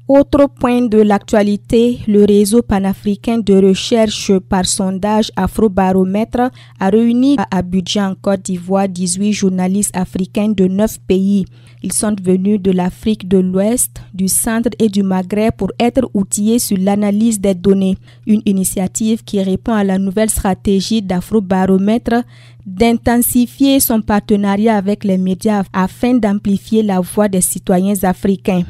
Autre point de l'actualité, le réseau panafricain de recherche par sondage Afrobaromètre a réuni à Abidjan, en Côte d'Ivoire, 18 journalistes africains de 9 pays. Ils sont venus de l'Afrique de l'Ouest, du Centre et du Maghreb pour être outillés sur l'analyse des données. Une initiative qui répond à la nouvelle stratégie d'Afrobaromètre d'intensifier son partenariat avec les médias afin d'amplifier la voix des citoyens africains.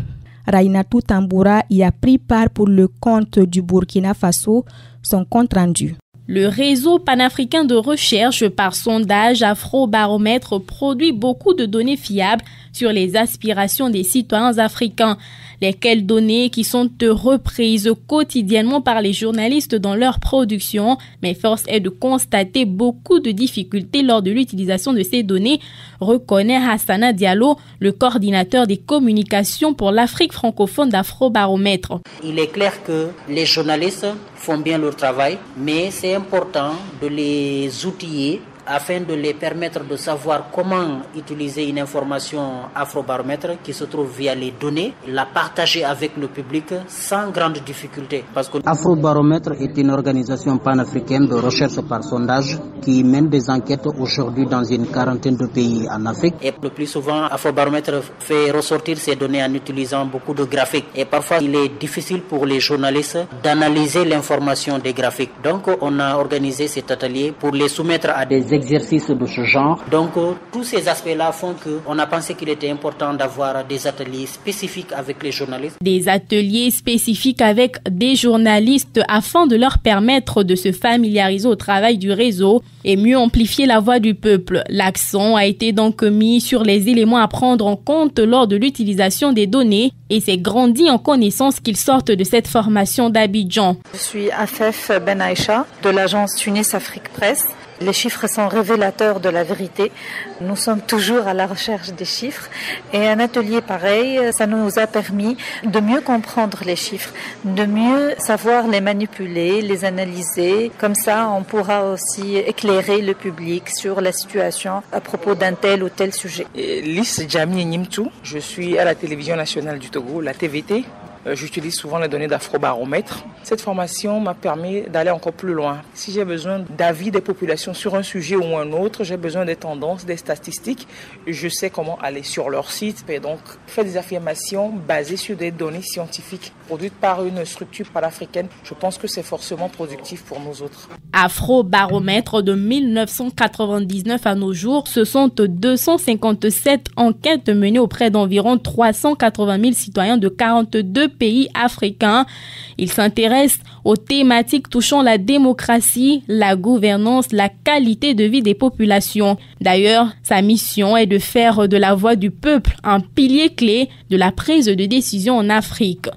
Rainatou Tamboura y a pris part pour le compte du Burkina Faso, son compte rendu. Le réseau panafricain de recherche par sondage Afrobaromètre produit beaucoup de données fiables sur les aspirations des citoyens africains, lesquelles données qui sont reprises quotidiennement par les journalistes dans leur production, mais force est de constater beaucoup de difficultés lors de l'utilisation de ces données, reconnaît Hassana Diallo, le coordinateur des communications pour l'Afrique francophone d'Afrobaromètre. Il est clair que les journalistes font bien leur travail, mais c'est important de les outiller afin de les permettre de savoir comment utiliser une information Afrobaromètre qui se trouve via les données, la partager avec le public sans grande difficulté. Parce que Afrobaromètre est une organisation panafricaine de recherche par sondage qui mène des enquêtes aujourd'hui dans une quarantaine de pays en Afrique. Et le plus souvent, Afrobaromètre fait ressortir ces données en utilisant beaucoup de graphiques. Et parfois, il est difficile pour les journalistes d'analyser l'information des graphiques. Donc, on a organisé cet atelier pour les soumettre à des exercices de ce genre. Donc, tous ces aspects-là font qu'on a pensé qu'il était important d'avoir des ateliers spécifiques avec les journalistes. Des ateliers spécifiques avec des journalistes afin de leur permettre de se familiariser au travail du réseau et mieux amplifier la voix du peuple. L'accent a été donc mis sur les éléments à prendre en compte lors de l'utilisation des données et c'est grandi en connaissance qu'ils sortent de cette formation d'Abidjan. Je suis Afef Ben Aïcha de l'agence Tunis Afrique Presse. Les chiffres sont révélateurs de la vérité. Nous sommes toujours à la recherche des chiffres. Et un atelier pareil, ça nous a permis de mieux comprendre les chiffres, de mieux savoir les manipuler, les analyser. Comme ça, on pourra aussi éclairer le public sur la situation à propos d'un tel ou tel sujet. Lys Djamie Nimtou, je suis à la télévision nationale du Togo, la TVT. J'utilise souvent les données d'Afrobaromètre. Cette formation m'a permis d'aller encore plus loin. Si j'ai besoin d'avis des populations sur un sujet ou un autre, j'ai besoin des tendances, des statistiques, je sais comment aller sur leur site et donc faire des affirmations basées sur des données scientifiques produites par une structure panafricaine. Je pense que c'est forcément productif pour nous autres. Afrobaromètre de 1999 à nos jours, ce sont 257 enquêtes menées auprès d'environ 380 000 citoyens de 42 pays africains. Il s'intéresse aux thématiques touchant la démocratie, la gouvernance, la qualité de vie des populations. D'ailleurs, sa mission est de faire de la voix du peuple un pilier clé de la prise de décision en Afrique.